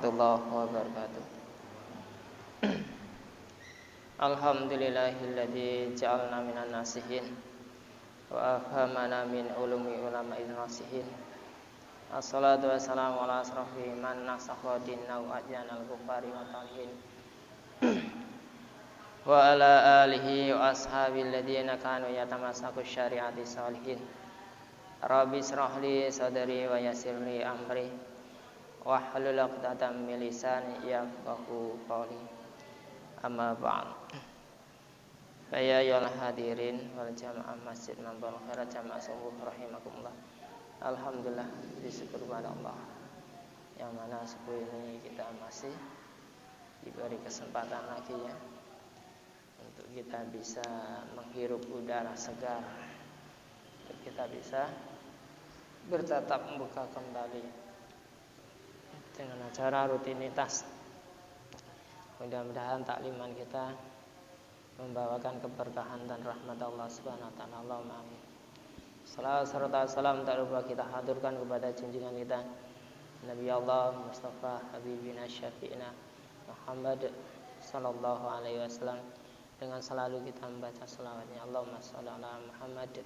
Warahmatullahi wabarakatuh. Alhamdulillahilladzi ja'alna minan nasihin wa afhamana min ulumi ulama'in nasihin. Assalatu wassalamu ala asrafi man nasakha dinna wa ajjanal kufari wa talihin. Wa ala alihi wa ashabil ladzina kanu yatamassaku syari'ati salihin. Rabbi israh li sadri wa yassir li amri wahlul 'uqdatam min lisani yafqahu qawli. Amma ba'd. Ya ayyuhal hadirin wal jamaah masjid Mambal Khairat jamaah subuh rahimakumullah. Alhamdulillah, disyukur kepada Allah yang mana subuh ini kita masih diberi kesempatan lagi ya untuk kita bisa menghirup udara segar, untuk kita bisa bertatap muka kembali dengan acara rutinitas. Mudah-mudahan takliman kita membawakan keberkahan dan rahmat Allah Subhanahu wa taala. Allahumma amin. Salawat serta salam tak lupa kita haturkan kepada junjungan kita Nabi Allah Mustafa Habibina Syafi'ina Muhammad sallallahu alaihi wasallam, dengan selalu kita membaca selawatnya. Allahumma shalli ala Muhammad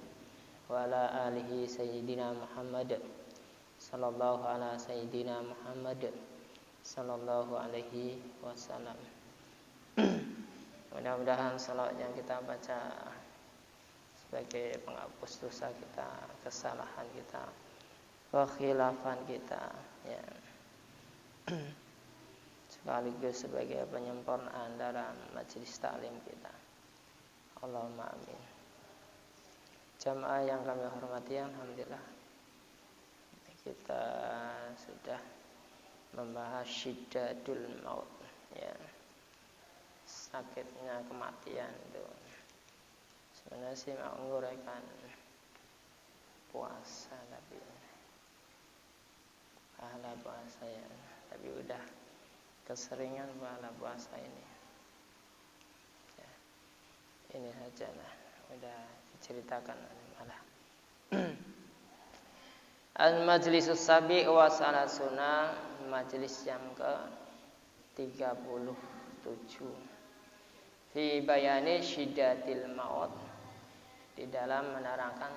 wa ala alihi sayyidina Muhammad sallallahu ala sayyidina Muhammad sallallahu alaihi wasallam. Mudah-mudahan salawat yang kita baca sebagai penghapus dosa kita, kesalahan kita, kekhilafan kita ya, sekaligus sebagai penyempurnaan dalam majelis taklim kita. Allahumma amin. Jamaah yang kami hormati, alhamdulillah kita sudah membahas syiddatul maut ya, sakitnya kematian itu. Sebenarnya sih mau menguraikan puasa, tapi pahala puasa ya, tapi udah keseringan pahala puasa ini ya, ini saja lah, udah diceritakan malah. Al-Majlisus Sabi wa Salasuna, majlis yang ke-37. Fi bayani syiddatil maut, di dalam menerangkan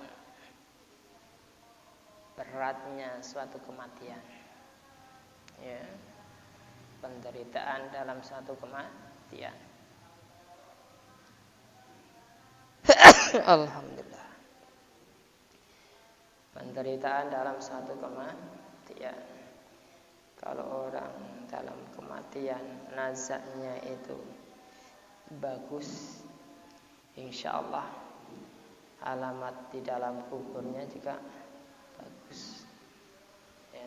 beratnya suatu kematian. Ya, penderitaan dalam suatu kematian. Alhamdulillah. Penderitaan dalam suatu kematian. Kalau orang dalam kematian nazaknya itu bagus, insya Allah alamat di dalam kuburnya juga bagus ya.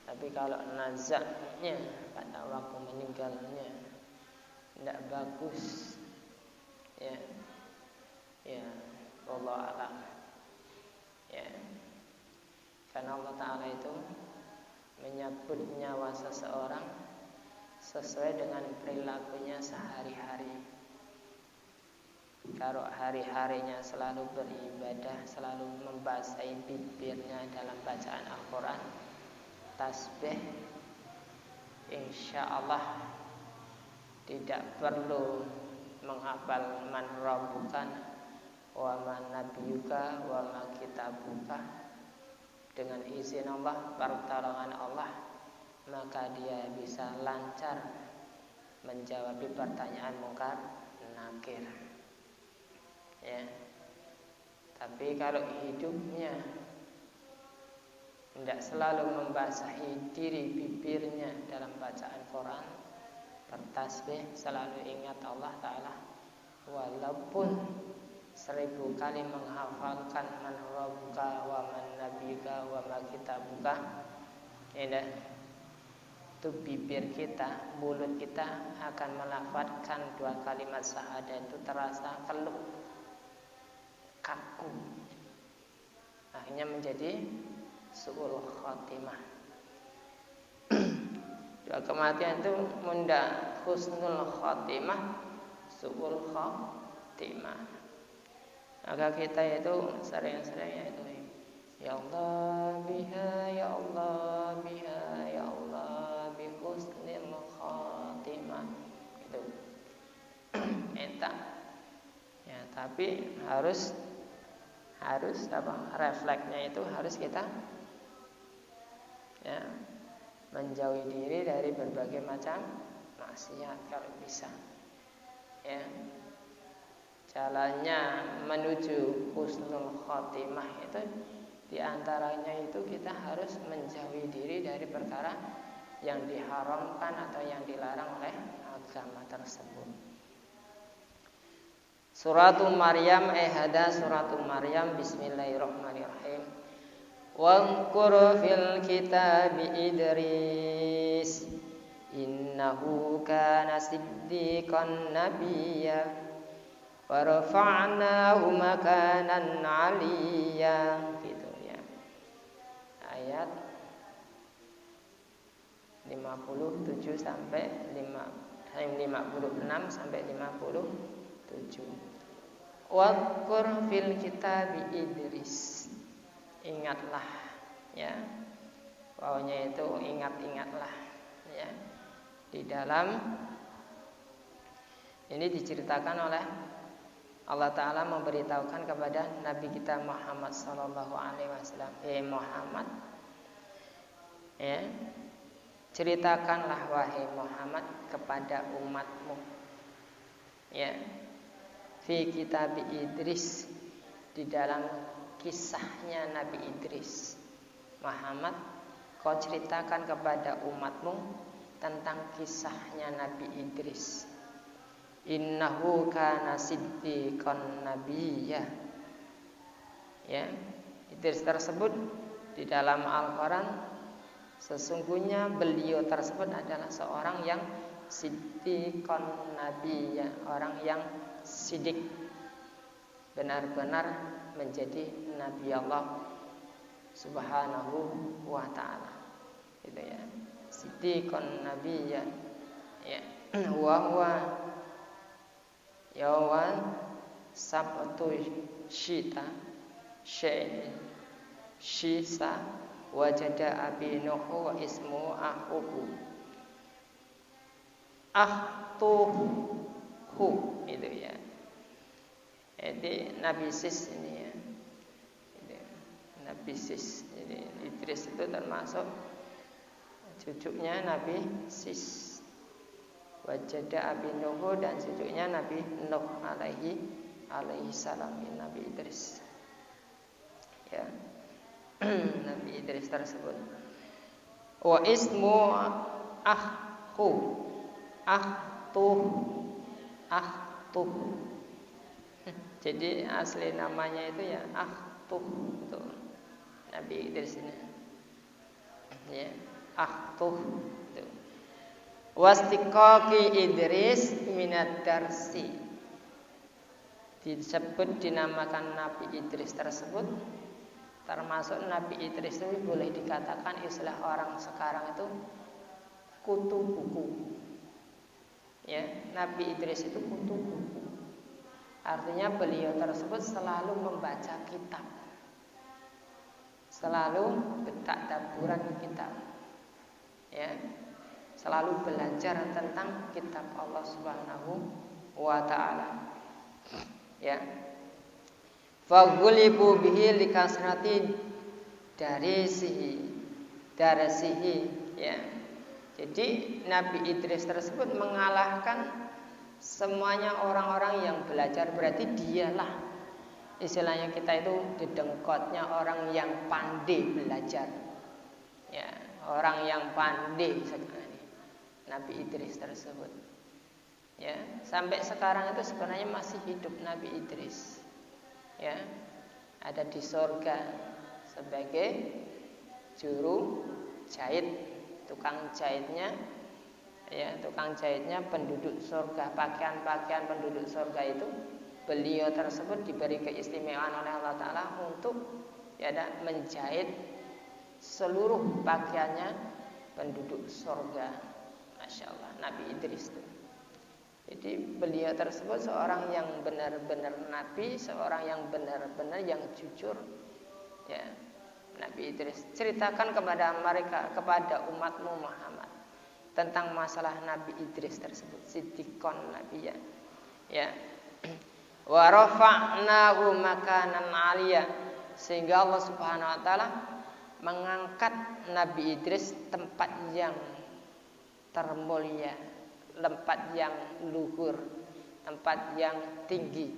Tapi kalau nazaknya pada waktu meninggalnya tidak bagus ya, ya wallahu a'lam ya. Karena Allah Ta'ala itu menyabut nyawa seseorang sesuai dengan perilakunya sehari-hari. Kalau hari-harinya selalu beribadah, selalu membasahi bibirnya dalam bacaan Al-Quran, tasbih, insya Allah tidak perlu menghafal man rabbukan wa man nabiyuka wa ma kitabuka. Dengan izin Allah, pertolongan Allah, maka dia bisa lancar menjawab pertanyaan mungkar nakir ya. Tapi kalau hidupnya tidak selalu membasahi diri bibirnya dalam bacaan Quran, bertasbih, selalu ingat Allah Ta'ala, walaupun 1000 kali menghafalkan man rabbuka wa man nabiyuka wa ma kitabuka ya, itu bibir kita, mulut kita akan melafadzkan 2 kalimat syahadat itu terasa keluh, kaku, akhirnya menjadi su'ul khotimah. Doa kematian itu munda husnul khotimah, su'ul khotimah. Maka kita itu sering-sering itu, ya Allah biha, ya Allah biha, ya Allah bi husnul tapi harus refleksnya itu harus kita ya menjauhi diri dari berbagai macam maksiat kalau bisa. Ya. Jalannya menuju husnul khotimah itu diantaranya itu kita harus menjauhi diri dari perkara yang diharamkan atau yang dilarang oleh agama tersebut. Suratul Maryam hada suratul Maryam. Bismillahirrahmanirrahim. Wazkur fil kitabi Idris innahu kana siddiqan nabiyya wa rafa'nahu makanan 'aliyya. Gitu ya. Ayat 57 sampai 56 sampai 57. Wazkur fil kitabi Idris. Ingatlah ya. Pokoknya itu ingatlah ya. Di dalam ini diceritakan oleh Allah Ta'ala memberitahukan kepada Nabi kita Muhammad sallallahu alaihi wasallam, Muhammad ya, ceritakanlah wahai Muhammad kepada umatmu ya, fi kitab Idris, di dalam kisahnya Nabi Idris. Muhammad, kau ceritakan kepada umatmu tentang kisahnya Nabi Idris. Innahu kana siddiqan nabiyya. Ya, Idris tersebut di dalam Al-Qur'an sesungguhnya beliau tersebut adalah seorang yang siddiqan nabiyya, orang yang sidik, benar-benar menjadi Nabi Allah Subhanahu wa ta'ala. Gitu ya. Siddiqan nabiyya. Ya. Wa yawan sabtu syita syai syisa wajada abi nuhu wa ismu ahuhu itu ya. Jadi Nabi Sis ini ya. Nabi Sis. Jadi Idris itu termasuk cucunya Nabi Sis. Wajada Abi Nuh, dan cucunya Nabi Nuh alaihi salam, Nabi Idris. Ya. Nabi Idris tersebut. Wa ismu Akhtuh. Jadi asli namanya itu ya Akhtuh itu. Nabi Idris ini. Ya, Akhtuh itu. Wastiqaqi Idris minad darsi. Disebut dinamakan Nabi Idris tersebut, termasuk Nabi Idris itu boleh dikatakan istilah orang sekarang itu kutu buku. Ya, Nabi Idris itu kutu buku. Artinya beliau tersebut selalu membaca kitab, selalu bertadabburan kitab, ya, selalu belajar tentang kitab Allah Subhanahu wa ta'ala. Ya. Faghulibu bihi likasrati darisihi, ya. Jadi Nabi Idris tersebut mengalahkan semuanya orang-orang yang belajar. Berarti dialah istilahnya kita itu didengkotnya orang yang pandai belajar. Ya, orang yang pandai sekali. Nabi Idris tersebut. Ya, sampai sekarang itu sebenarnya masih hidup Nabi Idris. Ya, ada di surga sebagai juru jahit, tukang jahitnya. Ya, tukang jahitnya penduduk surga, pakaian-pakaian penduduk surga itu. Beliau tersebut diberi keistimewaan oleh Allah Ta'ala untuk ya, menjahit seluruh pakaiannya penduduk surga. Masya Allah, Nabi Idris itu. Jadi beliau tersebut seorang yang benar-benar Nabi, seorang yang benar-benar yang jujur. Ya, Nabi Idris. Ceritakan kepada mereka, kepada umatmu Muhammad, tentang masalah Nabi Idris tersebut. Siddiqon Nabi ya. Ya. wa rafa'nahu makanan 'aliyya, sehingga Allah Subhanahu wa taala mengangkat Nabi Idris tempat yang termulia, tempat yang luhur, tempat yang tinggi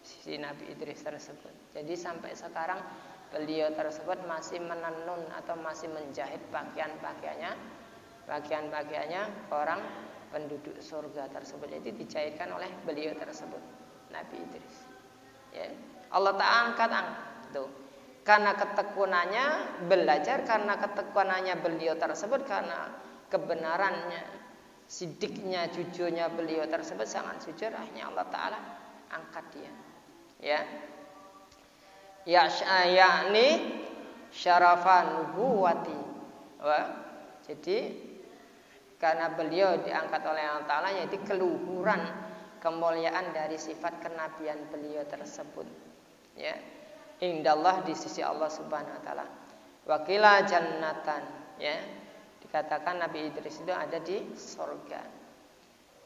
si Nabi Idris tersebut. Jadi sampai sekarang beliau tersebut masih menenun atau masih menjahit pakaian-pakaiannya orang penduduk surga tersebut. Jadi dijahitkan oleh beliau tersebut, Nabi Idris. Ya. Allah Ta'ala angkat tuh. Karena ketekunannya belajar, karena ketekunannya beliau tersebut, karena kebenarannya, sidiknya, jujurnya beliau tersebut sangat jujur, akhirnya Allah Ta'ala angkat dia. Ya. Yakni syarafan nubuwati. Jadi karena beliau diangkat oleh Allah Ta'ala, yaitu keluhuran, kemuliaan dari sifat kenabian beliau tersebut. Ya, indallah, di sisi Allah Subhanahu Wa Ta'ala. Wakila jannatan, ya, dikatakan Nabi Idris itu ada di surga.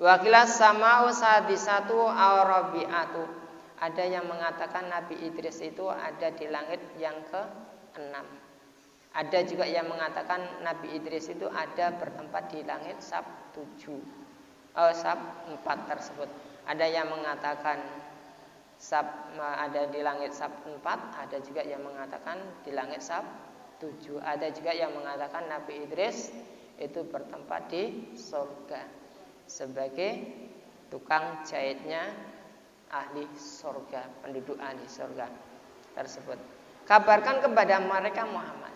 Wakila sama'u sadisatu aurabi'atu, ada yang mengatakan Nabi Idris itu ada di langit yang ke-6. Ada juga yang mengatakan Nabi Idris itu ada bertempat di langit sab 4 tersebut. Ada yang mengatakan ada di langit sab 4, ada juga yang mengatakan di langit sab 7. Ada juga yang mengatakan Nabi Idris itu bertempat di surga sebagai tukang jahitnya ahli surga, penduduk ahli surga tersebut. Kabarkan kepada mereka Muhammad.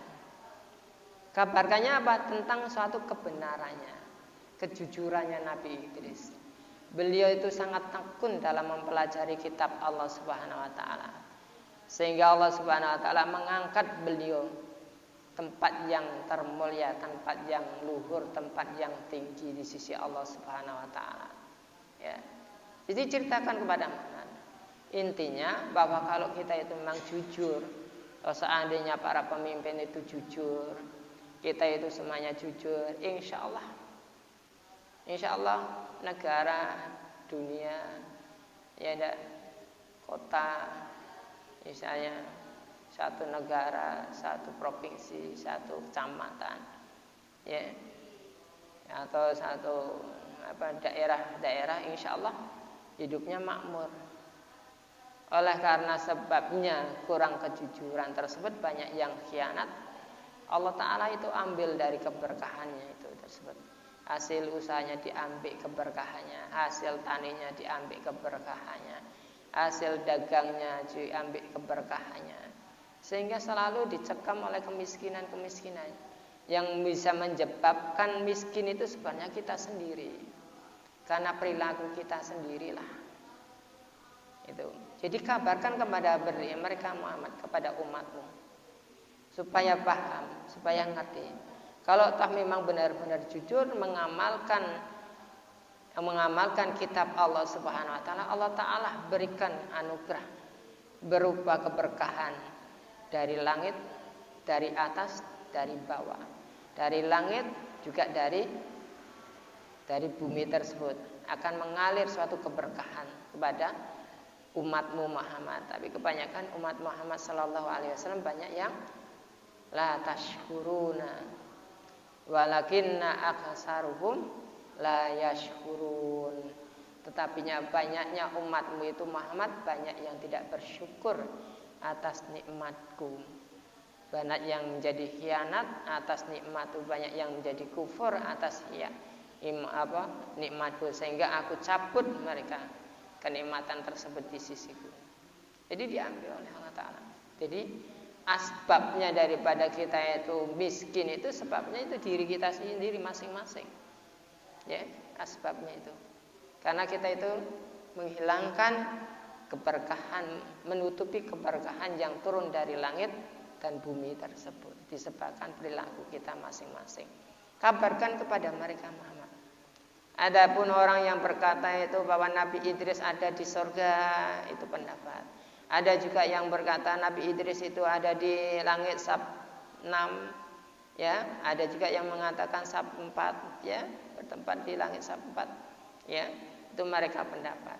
Kabarkannya apa? Tentang suatu kebenarannya, kejujurannya Nabi Idris. Beliau itu sangat tekun dalam mempelajari kitab Allah Subhanahu wa taala. Sehingga Allah Subhanahu wa taala mengangkat beliau tempat yang termulia, tempat yang luhur, tempat yang tinggi di sisi Allah Subhanahu wa taala. Ya. Jadi ceritakan kepada Muhammad. Intinya bahwa kalau kita itu memang jujur, kalau seandainya para pemimpin itu jujur, kita itu semuanya jujur, insya Allah negara, dunia, ya ada kota, misalnya satu negara, satu provinsi, satu kecamatan, ya, atau satu daerah, insya Allah hidupnya makmur. Oleh karena sebabnya kurang kejujuran tersebut, banyak yang khianat, Allah Ta'ala itu ambil dari keberkahannya itu tersebut. Hasil usahanya diambil keberkahannya, hasil taninya diambil keberkahannya, hasil dagangnya diambil keberkahannya, sehingga selalu dicekam oleh kemiskinan-kemiskinan. Yang bisa menyebabkan miskin itu sebenarnya kita sendiri, karena perilaku kita sendirilah. Itu. Jadi kabarkan kepada mereka Muhammad, kepada umatmu, supaya paham, supaya ngerti. Kalau toh memang benar-benar jujur mengamalkan kitab Allah Subhanahu wa taala, Allah Taala berikan anugerah berupa keberkahan dari langit, dari atas, dari bawah. Dari langit juga dari bumi tersebut akan mengalir suatu keberkahan kepada umatmu Muhammad. Tapi kebanyakan umat Muhammad sallallahu alaihi wasallam banyak yang la tashkuruna walakinna aksaruhum la yashkurun. Tetapinya banyaknya umatmu itu Muhammad banyak yang tidak bersyukur atas nikmatku. Banyak yang menjadi khianat atas nikmatku, banyak yang menjadi kufur atas nikmatku, sehingga aku cabut mereka kenikmatan tersebut di sisiku. Jadi diambil oleh Allah Ta'ala. Jadi asbabnya daripada kita itu miskin itu, sebabnya itu diri kita sendiri masing-masing. Ya, asbabnya itu. Karena kita itu menghilangkan keberkahan, menutupi keberkahan yang turun dari langit dan bumi tersebut disebabkan perilaku kita masing-masing. Kabarkan kepada mereka Muhammad. Adapun orang yang berkata itu bahwa Nabi Idris ada di surga, itu pendapat. Ada juga yang berkata Nabi Idris itu ada di langit sab 6, ya. Ada juga yang mengatakan sab 4, ya, bertempat di langit sab 4, ya. Itu mereka pendapat.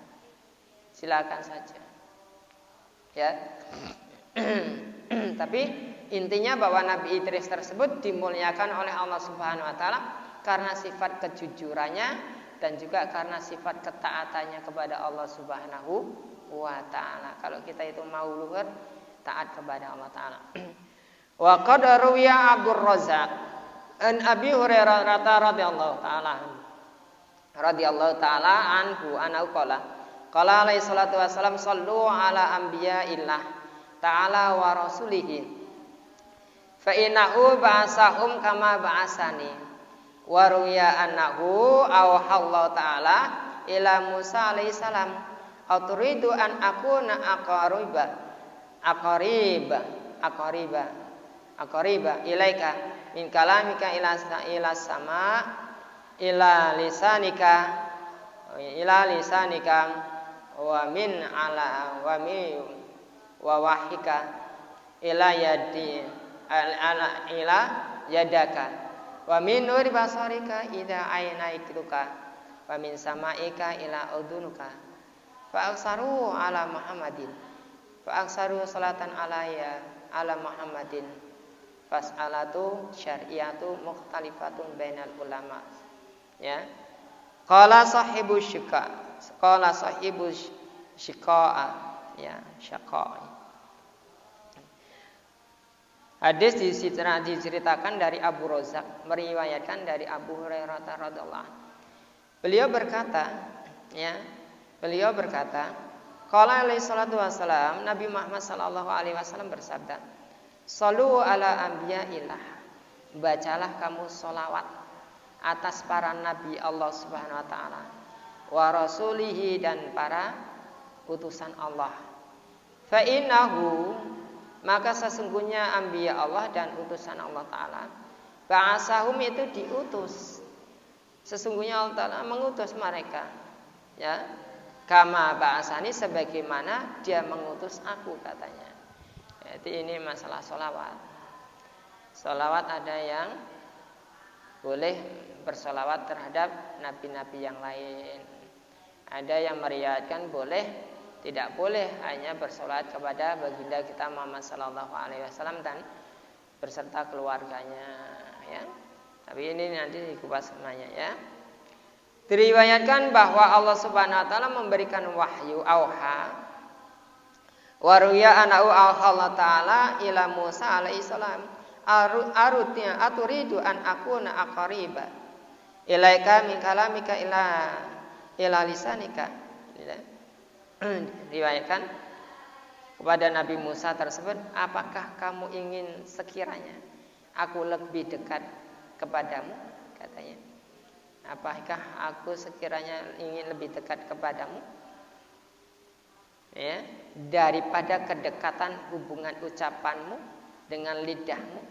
silakan saja. Ya. Tapi intinya bahwa Nabi Idris tersebut dimuliakan oleh Allah Subhanahu wa taala karena sifat kejujurannya dan juga karena sifat ketaatannya kepada Allah Subhanahu wa taala. Kalau kita itu mau luhur, taat kepada Allah taala. Wa qad ruwiya Abdul Razzaq an Abi Hurairah radhiyallahu taala anhu qala alaihi salatu wasallam sallu ala anbiya'illah ta'ala wa rasulihi fa innahu ba'asahum kama ba'asani wa ruya annahu awhallahu ta'ala ila Musa alaihi salam aturidu an akuna aqariba ilaika min kalamika ila sama ila lisanika wa min ala wa mi wa wahika ila yadaka wa min nuri basarika idza aynaika wa min samaika ila udunuka fa aksaru ala Muhammadin fa aksaru salatan ala Muhammadin fas'alatu syar'iyatu mukhtalifatun bainal ulama. Ya. Qala sahibu syika'a ya syaqa'i. Hadis diceritakan dari Abu Razzaq, meriwayatkan dari Abu Hurairah radhiyallahu. Beliau berkata, qala alaihi salatu wasalam, Nabi Muhammad sallallahu alaihi wasallam bersabda, "Shallu ala anbiya'illah." Bacalah kamu sholawat atas para nabi Allah Subhanahu wa taala, wa rasulihi dan para utusan Allah. Fa innahu, maka sesungguhnya anbiya Allah dan utusan Allah taala, ba'asahum itu diutus. Sesungguhnya Allah taala mengutus mereka. Ya. Kama ba'asani, sebagaimana dia mengutus aku, katanya. Jadi ini masalah sholawat. Sholawat ada yang boleh bersolawat terhadap nabi-nabi yang lain. Ada yang meriwayatkan boleh, tidak boleh hanya bersolawat kepada baginda kita Muhammad sallallahu alaihi wasallam dan berserta keluarganya, ya. Tapi ini nanti dikupas semuanya, ya. Diriwayatkan bahwa Allah Subhanahu wa taala memberikan wahyu auha wa ruya anau Allah taala ila Musa alaihi salam arutnya aturidu an akuna aqariba ilaika min kalamika ila lisanika. Riwayatkan kepada Nabi Musa tersebut, apakah kamu ingin sekiranya aku lebih dekat kepadamu, katanya. Apakah aku sekiranya ingin lebih dekat kepadamu, ya, daripada kedekatan hubungan ucapanmu dengan lidahmu.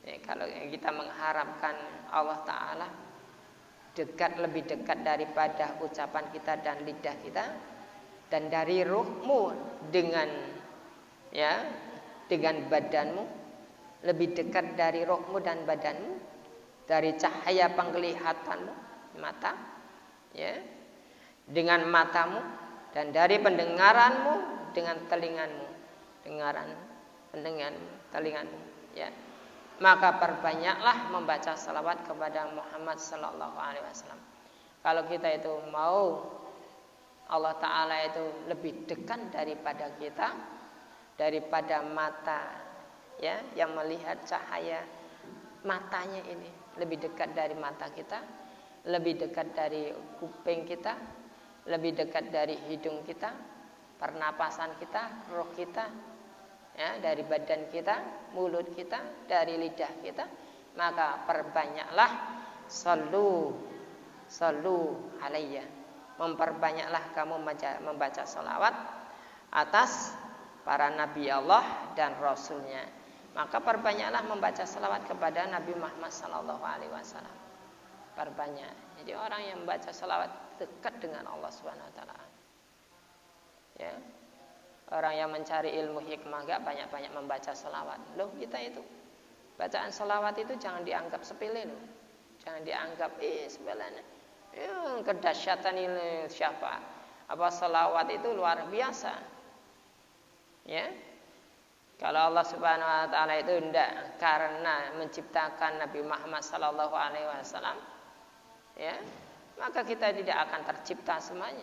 Ya, kalau kita mengharapkan Allah Ta'ala lebih dekat daripada ucapan kita dan lidah kita, dan dari ruhmu dengan badanmu, lebih dekat dari ruhmu dan badanmu, dari cahaya penglihatanmu, mata, ya, dengan matamu, dan dari pendengaranmu dengan telingamu, telingamu, ya. Maka perbanyaklah membaca salawat kepada Muhammad sallallahu alaihi wasallam. Kalau kita itu mau Allah Ta'ala itu lebih dekat daripada kita, daripada mata, ya, yang melihat cahaya matanya ini, lebih dekat dari mata kita, lebih dekat dari kuping kita, lebih dekat dari hidung kita, pernapasan kita, roh kita, ya, dari badan kita, mulut kita, dari lidah kita, maka perbanyaklah sallu alayya, memperbanyaklah kamu membaca salawat atas para nabi Allah dan rasulnya. Maka perbanyaklah membaca salawat kepada Nabi Muhammad sallallahu alaihi wasallam. Perbanyak. Jadi orang yang membaca salawat dekat dengan Allah Subhanahu wa taala. Ya. Orang yang mencari ilmu hikmah enggak banyak-banyak membaca salawat. Loh, kita itu bacaan salawat itu jangan dianggap sepele loh. Jangan dianggap sepele. Kedahsyatan ini siapa? Salawat itu luar biasa. Ya. Kalau Allah Subhanahu wa taala itu tidak karena menciptakan Nabi Muhammad sallallahu alaihi wasallam, ya, maka kita tidak akan tercipta semuanya.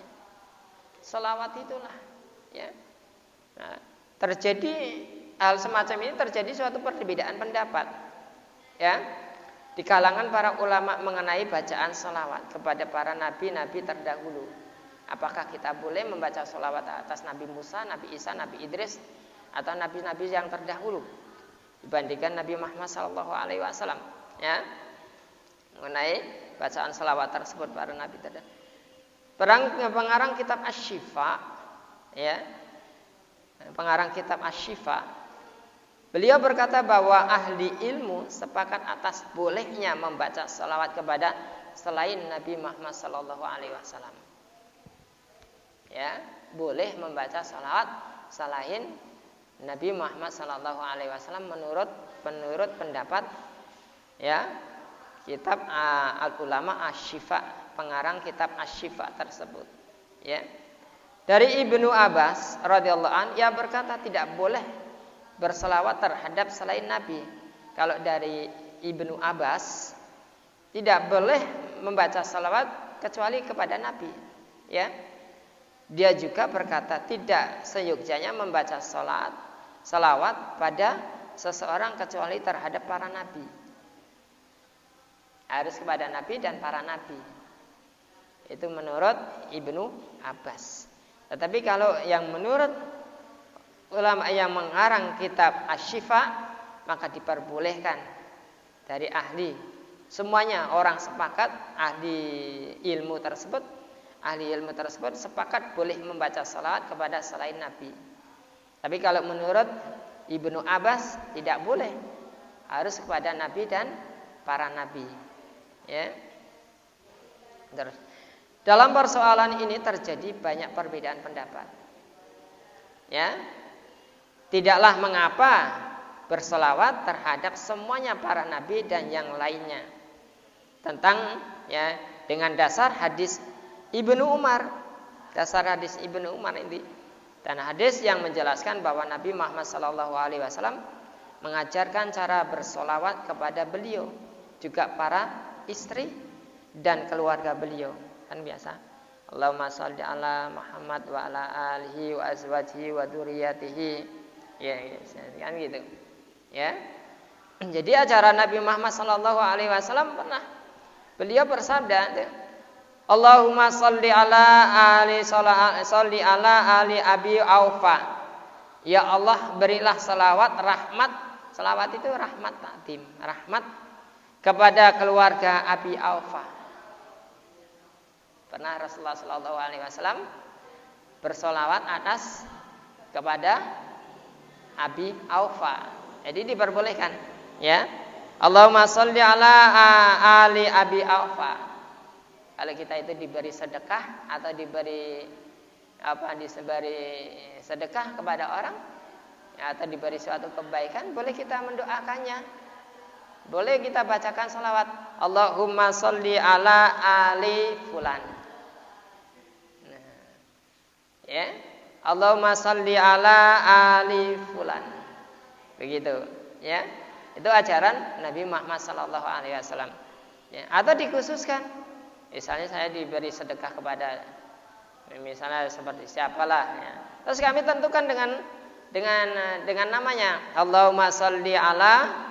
Salawat itulah, ya. Nah, terjadi hal semacam ini, terjadi suatu perbedaan pendapat, ya, di kalangan para ulama mengenai bacaan salawat kepada para nabi-nabi terdahulu. Apakah kita boleh membaca salawat atas Nabi Musa, Nabi Isa, Nabi Idris, atau nabi-nabi yang terdahulu dibandingkan Nabi Muhammad SAW, ya, mengenai bacaan salawat tersebut para nabi terdahulu. Pengarang kitab Asy-Syifa, ya, pengarang kitab Asy-Syifa, beliau berkata bahwa ahli ilmu sepakat atas bolehnya membaca salawat kepada selain Nabi Muhammad SAW. Ya, boleh membaca salawat selain Nabi Muhammad SAW menurut pendapat, ya, kitab Al-Ulama Asy-Syifa, pengarang kitab Asy-Syifa tersebut, ya. Dari Ibnu Abbas radhiyallahu an, ia berkata tidak boleh berselawat terhadap selain Nabi. Kalau dari Ibnu Abbas, tidak boleh membaca salawat kecuali kepada Nabi, ya. Dia juga berkata tidak seyogyanya membaca salawat pada seseorang kecuali terhadap para nabi. Harus kepada Nabi dan para nabi. Itu menurut Ibnu Abbas. Tetapi kalau yang menurut ulama yang mengarang kitab Asy-Syifa, maka diperbolehkan dari ahli. Semuanya orang sepakat, ahli ilmu tersebut sepakat boleh membaca salawat kepada selain Nabi. Tapi kalau menurut Ibnu Abbas tidak boleh, harus kepada Nabi dan para Nabi. Ya. Terus, dalam persoalan ini terjadi banyak perbedaan pendapat. Ya, tidaklah mengapa berselawat terhadap semuanya para Nabi dan yang lainnya. Tentang, ya, dengan dasar hadis Ibnu Umar, dasar hadis Ibnu Umar ini, dan hadis yang menjelaskan bahwa Nabi Muhammad SAW mengajarkan cara bersolawat kepada beliau, juga para istri dan keluarga beliau. Kan biasa, Allahumma shalli ala Muhammad wa ala alihi wa azwajihi wa dzurriyyatihi, ya, kan gitu, ya. Jadi ajaran Nabi Muhammad SAW pernah beliau bersabda, Allahumma shalli ala ali Abi Aufa. Ya Allah, berilah salawat rahmat. Salawat itu rahmat takdim, rahmat kepada keluarga Abi Aufa. Pernah Rasulullah SAW bersolawat atas kepada Abi Aufa. Jadi diperbolehkan, ya. Allahumma shalli ala ali Abi Aufa. Kalau kita itu diberi sedekah atau diberi sedekah kepada orang, ya, atau diberi suatu kebaikan, boleh kita mendoakannya. Boleh kita bacakan salawat Allahumma sholli ala ali fulan. Nah, ya, Allahumma sholli ala ali fulan. Begitu, ya. Itu ajaran Nabi Muhammad SAW. Ya, atau dikhususkan, misalnya saya diberi sedekah kepada, misalnya seperti siapalah, ya. Terus kami tentukan dengan namanya Allahumma sholli ala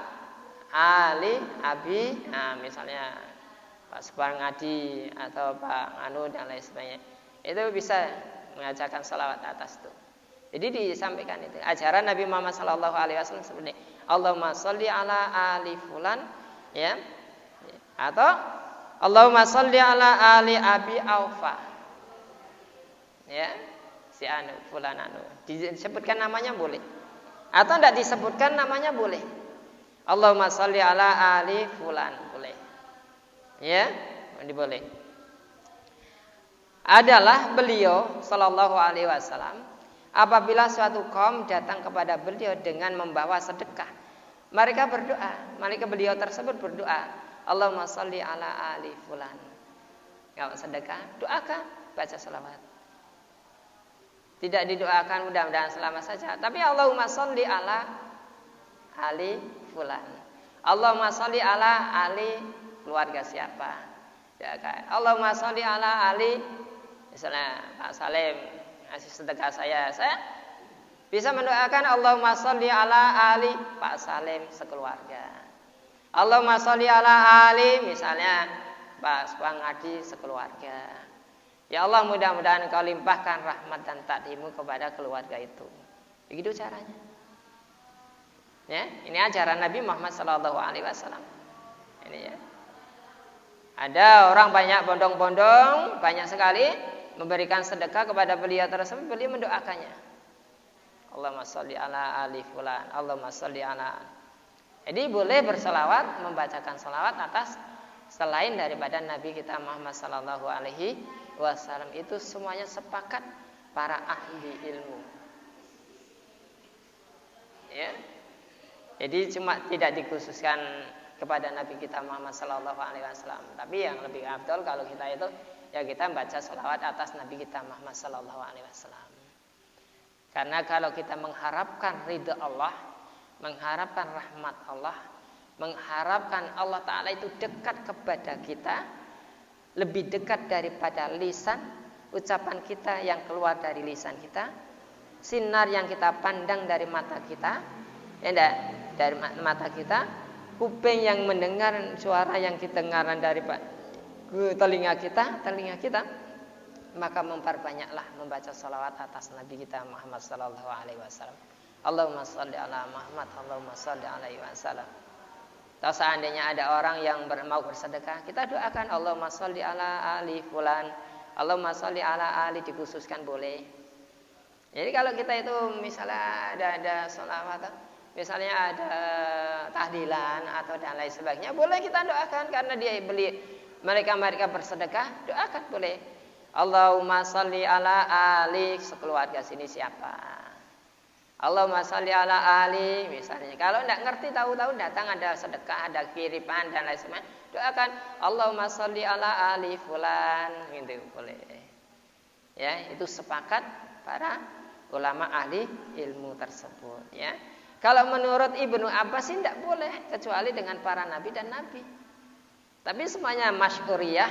ali Abi, nah, misalnya Pak Suparngadi atau Pak Anu dan lain sebagainya. Itu bisa mengajarkan salawat atas itu. Jadi disampaikan itu ajaran Nabi Muhammad SAW seperti Allahumma sholli ala ali fulan, ya, atau Allahumma sholli ala ali Abi Aufa, ya, si anu fulan anu, disebutkan namanya boleh, atau tidak disebutkan namanya boleh. Allahumma sholli ala ali fulan, boleh, ya, boleh. Adalah beliau sallallahu alaihi wasallam, apabila suatu kaum datang kepada beliau dengan membawa sedekah, mereka berdoa, mereka beliau tersebut berdoa, Allahumma sholli ala ali fulan. Kalau sedekah, doakan, baca salawat. Tidak didoakan mudah-mudahan selamat saja. Tapi Allahumma sholli ala ali fulan. Allahumma sholli ala ali keluarga siapa. Allahumma sholli ala ali, misalnya Pak Salim ngasih sedekah saya bisa mendoakan Allahumma sholli ala ali Pak Salim sekeluarga. Allahumma sholli ala ali misalnya Pak Bang Adi sekeluarga. Ya Allah, mudah-mudahan Engkau limpahkan rahmat dan takdirmu kepada keluarga itu. Begitu caranya. Ya, ini ajaran Nabi Muhammad SAW. Ini ya. Ada orang banyak bondong-bondong, banyak sekali memberikan sedekah kepada beliau tersebut, beliau mendoakannya. Allahumma sholli ala ali fulan, Allahumma sholli ala. Jadi boleh berselawat, membacakan selawat atas selain daripada Nabi kita Muhammad SAW. Itu semuanya sepakat para ahli ilmu. Ya. Jadi cuma tidak dikhususkan kepada Nabi kita Muhammad SAW. Tapi yang lebih afdal kalau kita itu ya kita baca selawat atas Nabi kita Muhammad SAW. Karena kalau kita mengharapkan ridha Allah, mengharapkan rahmat Allah, mengharapkan Allah Ta'ala itu dekat kepada kita, lebih dekat daripada lisan, ucapan kita yang keluar dari lisan kita, sinar yang kita pandang dari mata kita, ya enggak, dari mata kita, kuping yang mendengar suara yang kita dengar dari telinga kita, maka memperbanyaklah membaca salawat atas Nabi kita Muhammad SAW. Allahumma sholli ala Muhammad, Allahumma sholli alaihi wasallam. Kalau seandainya ada orang yang mau bersedekah, kita doakan Allahumma sholli ala ali fulan, Allahumma sholli ala ali, dikhususkan boleh. Jadi kalau kita itu misalnya ada sholawat, misalnya ada tahlilan atau dan lain sebagainya, boleh kita doakan karena dia mereka bersedekah, doakan boleh. Allahumma sholli ala ali, sekeluarga sini siapa? Allahumma sholli ala ali misalnya. Kalau tidak ngerti, tahu-tahu datang ada sedekah, ada kiriman dan lain sebagainya, doakan Allahumma sholli ala ali fulan, gitu boleh. Ya, itu sepakat para ulama ahli ilmu tersebut, ya. Kalau menurut Ibnu Abbas tidak boleh kecuali dengan para nabi dan nabi. Tapi semuanya masyhuriyah,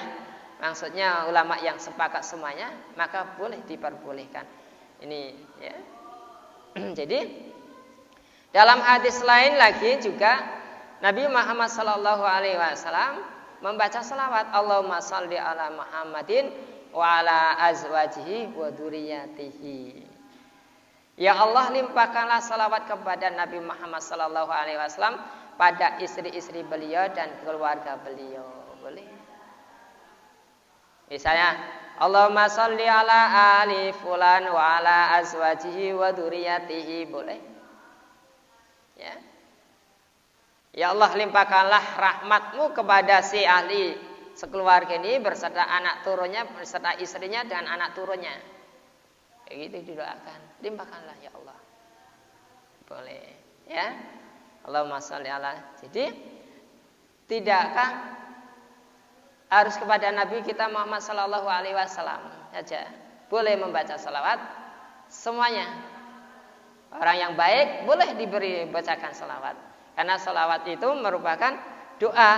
maksudnya ulama yang sepakat semuanya, maka boleh diperbolehkan. Ini ya. Jadi dalam hadis lain lagi juga Nabi Muhammad SAW membaca salawat Allahumma sholli ala Muhammadin wa ala azwajihi wa dzurriyyatihi. Ya Allah, limpahkanlah salawat kepada Nabi Muhammad SAW pada istri-istri beliau dan keluarga beliau. Boleh. Misalnya Allahumma sholli ala ali fulan wa ala azwajihi wa dzurriyyatihi, boleh. Ya. Ya Allah, limpahkanlah rahmatmu kepada si ahli sekeluarga ini berserta anak turunnya, berserta istrinya dan anak turunnya. Kayak gitu didoakan. Limpahkanlah ya Allah. Boleh, ya. Allahumma sholli ala. Jadi tidakkah harus kepada Nabi kita Muhammad SAW saja boleh membaca salawat semuanya. Orang yang baik boleh diberi bacakan salawat, karena salawat itu merupakan doa.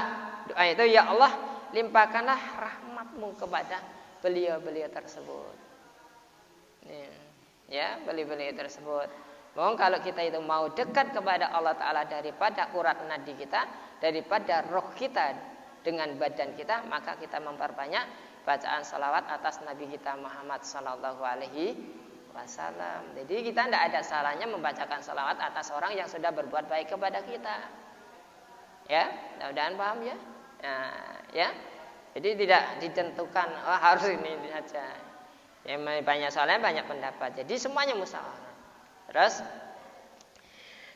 Doa itu ya Allah, limpahkanlah rahmatmu kepada beliau-beliau tersebut. Ya, beliau-beliau tersebut. Mohon kalau kita itu mau dekat kepada Allah Ta'ala daripada urat nadi kita, daripada roh kita dengan badan kita, maka kita memperbanyak bacaan salawat atas Nabi kita Muhammad SAW. Jadi kita tidak ada salahnya membacakan salawat atas orang yang sudah berbuat baik kepada kita. Ya, mudah-mudahan paham ya. Nah, ya. Jadi tidak ditentukan harus ini saja. Ya, banyak soalnya banyak pendapat. Jadi semuanya musyawarah. Terus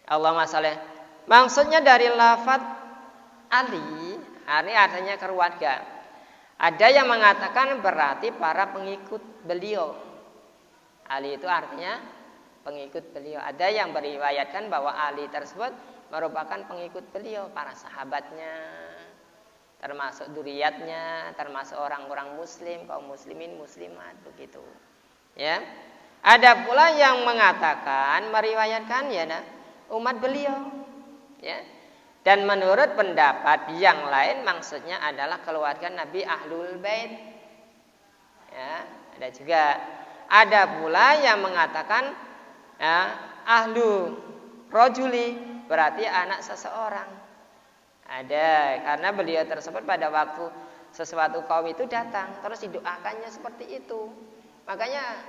Allahumma sholli. Maksudnya dari lafaz Ali, ini artinya keluarga. Ada yang mengatakan berarti para pengikut beliau. Ali itu artinya pengikut beliau. Ada yang meriwayatkan bahwa Ali tersebut merupakan pengikut beliau, para sahabatnya, termasuk dzurriyyatnya, termasuk orang-orang muslim, kaum muslimin, muslimat, begitu. Ya. Ada pula yang mengatakan meriwayatkan ya umat beliau ya. Dan menurut pendapat yang lain maksudnya adalah keluarga Nabi Ahlul Bait. Ya, ada juga. Ada pula yang mengatakan ya, ahlu rojuli berarti anak seseorang. Ada, karena beliau tersebut pada waktu sesuatu kaum itu datang terus didoakannya seperti itu. Makanya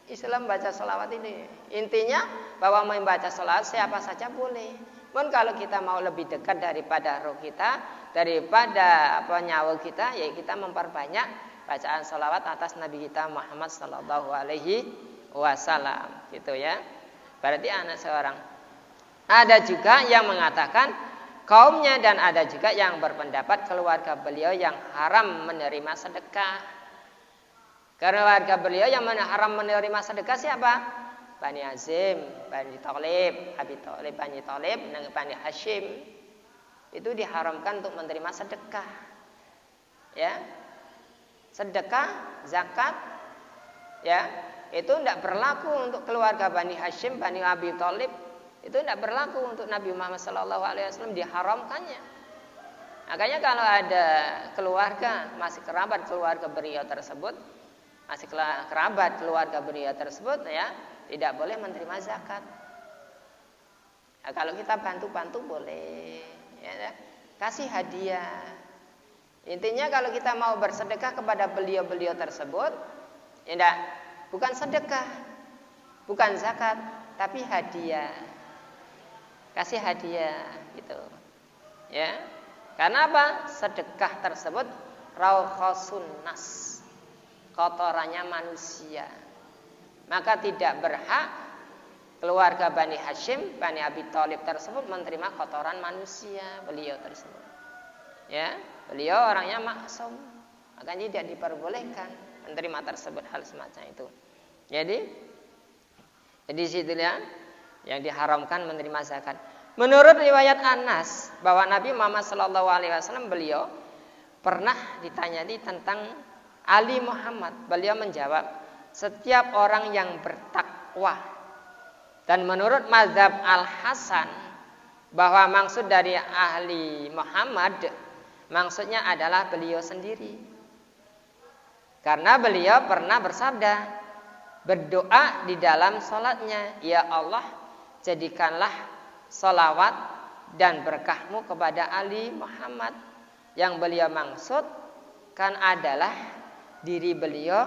Islam baca sholawat ini intinya bahwa membaca sholawat siapa saja boleh. Pun kalau kita mau lebih dekat daripada roh kita, daripada nyawa kita, ya kita memperbanyak bacaan sholawat atas Nabi kita Muhammad Sallallahu Alaihi Wasallam, gitu ya. Berarti anak seorang. Ada juga yang mengatakan kaumnya dan ada juga yang berpendapat keluarga beliau yang haram menerima sedekah. Karena warga beliau yang haram menerima sedekah siapa? Bani Hashim, Bani Thalib, Abi Thalib, Bani Thalib, dan Bani Hashim. Itu diharamkan untuk menerima sedekah. Ya. Sedekah, zakat, ya, itu tidak berlaku untuk keluarga Bani Hashim, Bani Abi Thalib. Itu tidak berlaku untuk Nabi Muhammad SAW, diharamkannya. Makanya kalau ada keluarga, masih kerabat keluarga beliau tersebut, masih kerabat keluarga beliau tersebut ya tidak boleh menerima zakat. Nah, kalau kita bantu-bantu boleh, ya, kasih hadiah. Intinya kalau kita mau bersedekah kepada beliau-beliau tersebut, ya bukan sedekah, bukan zakat, tapi hadiah. Kasih hadiah gitu. Ya. Karena apa? Sedekah tersebut rauhasun nas. Kotorannya manusia. Maka tidak berhak keluarga Bani Hashim, Bani Abi Thalib tersebut menerima kotoran manusia beliau tersebut. Ya, beliau orangnya maksum. Makanya tidak diperbolehkan menerima tersebut hal semacam itu. Jadi situlah yang diharamkan menerima zakat. Menurut riwayat Anas bahwa Nabi Muhammad SAW beliau pernah ditanyai tentang Ali Muhammad, beliau menjawab, setiap orang yang bertakwa. Dan menurut mazhab Al-Hasan, bahwa maksud dari ahli Muhammad, maksudnya adalah beliau sendiri. Karena beliau pernah bersabda, berdoa di dalam sholatnya, ya Allah, jadikanlah sholawat dan berkahmu kepada Ali Muhammad. Yang beliau maksud kan adalah diri beliau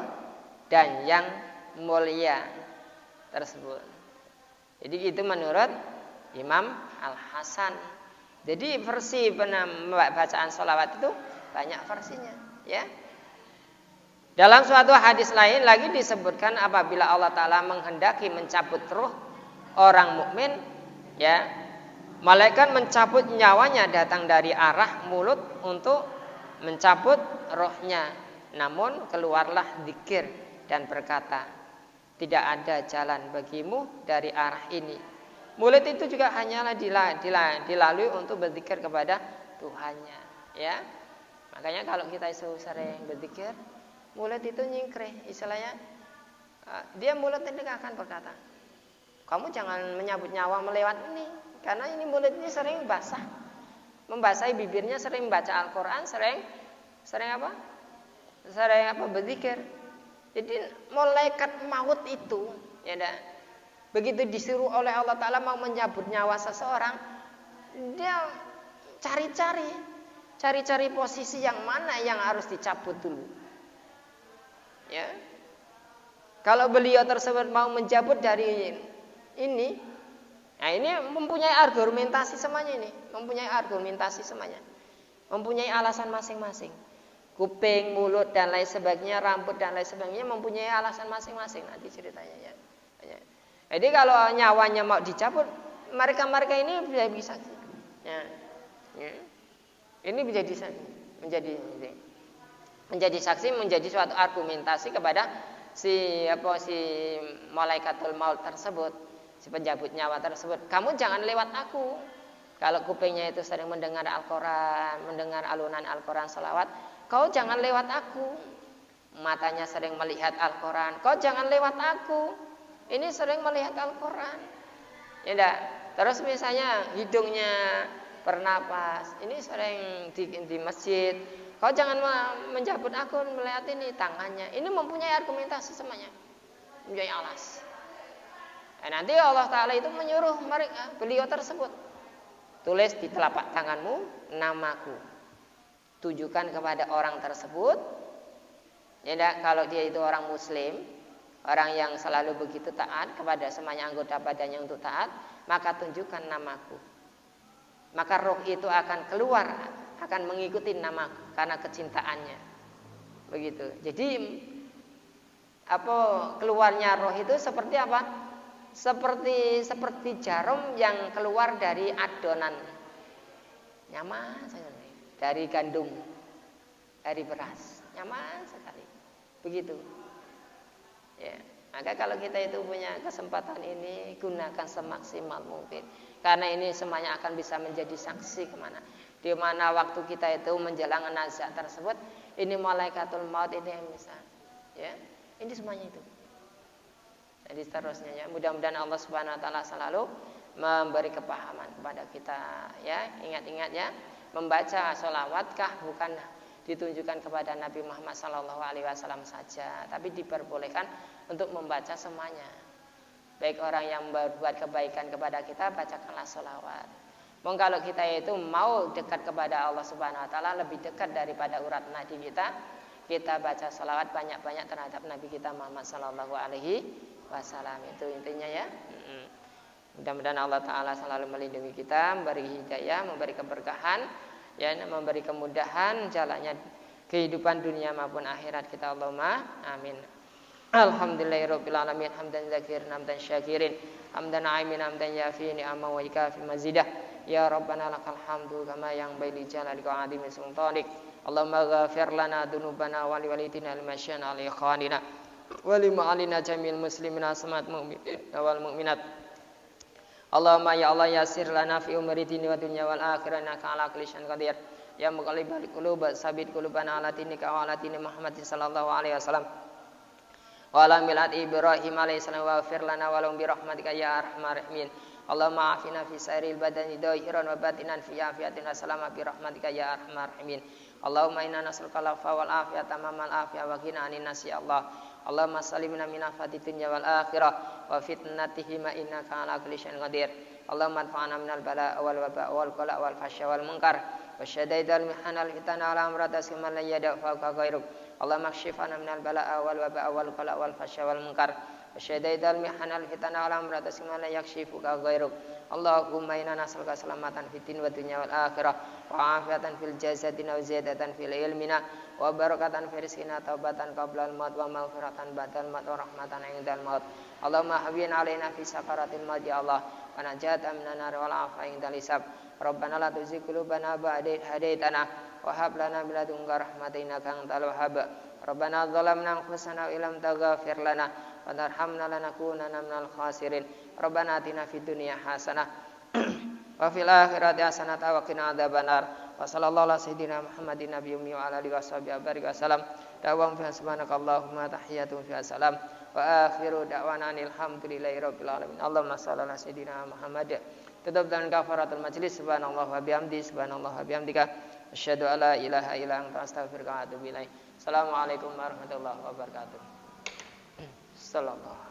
dan yang mulia tersebut. Jadi itu menurut Imam Al-Hasan. Jadi versi bacaan sholawat itu banyak versinya, ya. Dalam suatu hadis lain lagi disebutkan apabila Allah Ta'ala menghendaki mencabut ruh orang mukmin, ya, malaikat mencabut nyawanya datang dari arah mulut untuk mencabut rohnya. Namun keluarlah zikir dan berkata, tidak ada jalan bagimu dari arah ini. Mulut itu juga hanyalah dilalui untuk berzikir kepada Tuhannya, ya. Makanya kalau kita sering berzikir, mulut itu nyingkreh, istilahnya dia mulut itu akan berkata, kamu jangan menyabut nyawa melewat ini, karena ini mulut ini sering basah, membasahi bibirnya, sering baca Al-Quran, sering berzikir. Jadi malaikat maut itu, ya begitu disuruh oleh Allah Ta'ala mau menyabut nyawa seseorang, dia cari-cari posisi yang mana yang harus dicabut dulu. Ya, kalau beliau tersebut mau mencabut dari ini, nah ini mempunyai argumentasi semuanya mempunyai alasan masing-masing. Kuping, mulut dan lain sebagainya, rambut dan lain sebagainya mempunyai alasan masing-masing nanti ceritanya ya. Jadi kalau nyawanya mau dicabut, mereka ini bisa ya. Ini menjadi saksi, menjadi suatu argumentasi kepada si malaikatul maut tersebut, si penjabut nyawa tersebut. Kamu jangan lewat aku. Kalau kupingnya itu sering mendengar Al-Quran, mendengar alunan Al-Quran salawat, kau jangan lewat aku. Matanya sering melihat Al-Quran, kau jangan lewat aku. Ini sering melihat Al-Quran. Ya enggak? Terus misalnya hidungnya bernapas. Ini sering di masjid. Kau jangan menjabut aku melihat ini tangannya. Ini mempunyai argumentasi semuanya. Mempunyai alas. Nanti Allah Ta'ala itu menyuruh mereka, beliau tersebut. Tulis di telapak tanganmu namaku. Tujukan kepada orang tersebut. Ya enggak? Kalau dia itu orang muslim, orang yang selalu begitu taat kepada semuanya anggota badannya untuk taat, maka tunjukkan namaku. Maka roh itu akan keluar, akan mengikuti namaku karena kecintaannya. Begitu. Jadi keluarnya roh itu seperti apa? Seperti jarum yang keluar dari adonan. Nyaman sekali. Dari gandum, dari beras. Nyaman sekali. Begitu. Ya, maka kalau kita itu punya kesempatan ini, gunakan semaksimal mungkin. Karena ini semuanya akan bisa menjadi saksi kemana. Di mana waktu kita itu menjelang nazak tersebut, ini malaikatul maut ini yang bisa. Ya, ini semuanya itu. Jadi seterusnya ya, mudah-mudahan Allah Subhanahu Wa Taala selalu memberi kepahaman kepada kita. Ya, ingat-ingat ya, membaca sholawat-kah bukan ditunjukkan kepada Nabi Muhammad SAW saja, tapi diperbolehkan untuk membaca semuanya. Baik orang yang berbuat kebaikan kepada kita, bacakanlah sholawat. Kalau kita itu mau dekat kepada Allah Subhanahu Wa Taala, lebih dekat daripada urat nadi kita baca sholawat banyak-banyak terhadap Nabi kita Muhammad SAW. Itu intinya ya. Mudah-mudahan Allah Ta'ala selalu melindungi kita, memberi hidayah, memberi keberkahan, ya, memberi kemudahan jalannya kehidupan dunia maupun akhirat kita, Allahumma amin. Alhamdulillahirabbil alamin, hamdan dzakirin hamdan syakirin, hamdan aimin hamdan yafi ni'ama wa ikafi mazidah. Ya Rabbana lakal hamdu kama yang baili jalalika wa adimi sultanik. Allahumma ghafir lana dzunubana wa liwalidina al-masyana al-ikhwanina wa lima'alina jamil muslimina samat mu'minin wal mu'minat. Allahumma ya Allah yasir lana fi umri dini wa dunya wal akhirah innaka ala kulli syai'in qadir. Ya muqallibal qulub sabit qulubana ala dinika wa ala dini Muhammadin sallallahu alaihi wasallam. Wa ala millati Ibrahim alaihi salam wa fir lana wa lahum bi rahmatika ya arhamar rahimin. Allahumma afina fi sairil badani dahiran wa batinan fi afiyatin wa salama bi rahmatika ya arhamar rahimin. Allahumma inna nas'aluka al-afwa wal afiyata tamamal afiyah wa qina anin nasi Allah. Allahumma salimna min afati dunya wal akhirah wa fitnatihima innaka ala kulli syai'in qadir. Allahumma anfa'na minal bala'i wal waba'i wal qala'i wal fahsya wal munkar wa syadaidal mihanal fitana ala amratas man la yadfa ka ghairuk. Allahumma kshifna minal bala'i wal waba'i wal qala'i wal fahsya wal munkar wa syadaidal mihanal fitana ala amratas man la yakshifu ka ghairuk. Allahumma inna nas'aluka salamatan fid din wa dunya wal akhirah wa afiatan fil jasadi wa ziyadatan fil ilmina wa barakatan fi rizqina taubatan qabla al-maut wa maghfiratan ba'dal maut wa rahmatan 'indal maut. Allahumma hawwin 'alaina fi sakaratil maut ya Allah wa najatan minan nar wal afa 'indal hisab. Rabbana la tuzigh qulubana ba'da idh hadaitana wa hab lana min ladunka rahmatan innaka antal wahhab. Rabbana zalamna anfusana wa illam taghfir lana wa tarhamna lanakunanna minal khasirin. Rabbana atina fid dunya hasanah wa fil akhirati hasanah wa qina adzabannar. Wa sallallahu ala sayyidina Muhammadin nabiyyi ummi wa ala alihi washabihi wasallam. Da'wahum fi subhanakallahumma tahiyyatuhum fi salam wa akhiru da'wana alhamdulillahi rabbil alamin. Allahumma shalli ala sayyidina Muhammad. Tutup dengan kafaratul majlis. Subhanallah wa bihamdi, subhanallah wa bihamdika, asyhadu alla ilaha illa anta astaghfiruka wa atubu ilaik. Assalamualaikum warahmatullahi wabarakatuh. Sallallahu